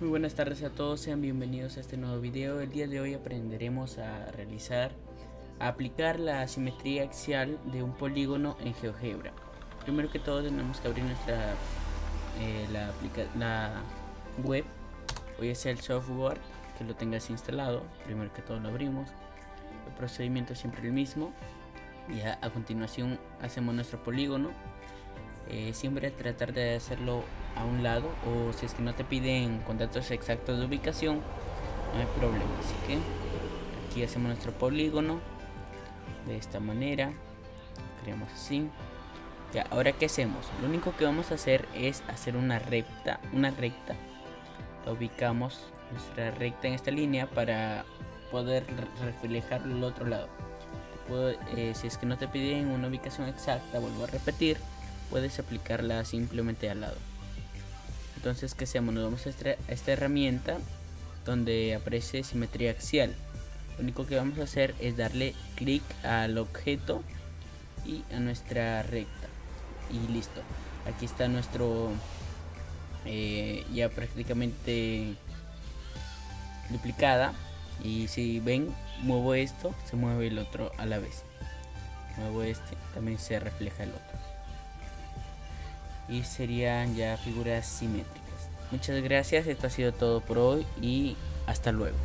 Muy buenas tardes a todos, sean bienvenidos a este nuevo video. El día de hoy aprenderemos a aplicar la simetría axial de un polígono en GeoGebra. Primero que todo tenemos que abrir la web, voy a hacer el software que lo tengas instalado. Primero que todo lo abrimos, el procedimiento es siempre el mismo y a continuación hacemos nuestro polígono. Siempre tratar de hacerlo a un lado, o si es que no te piden con datos exactos de ubicación, no hay problema. Así que aquí hacemos nuestro polígono de esta manera, creamos así. Ya, ahora qué hacemos, lo único que vamos a hacer es hacer una recta. La ubicamos nuestra recta en esta línea para poder reflejar el otro lado. Si es que no te piden una ubicación exacta, vuelvo a repetir, puedes aplicarla simplemente al lado. Entonces, ¿qué hacemos? Nos vamos a esta herramienta donde aparece simetría axial. Lo único que vamos a hacer es darle clic al objeto y a nuestra recta y listo. Aquí está nuestro ya prácticamente duplicada, y si ven, muevo esto, se mueve el otro a la vez. Muevo este, también se refleja el otro, y serían ya figuras simétricas. Muchas gracias, esto ha sido todo por hoy y hasta luego.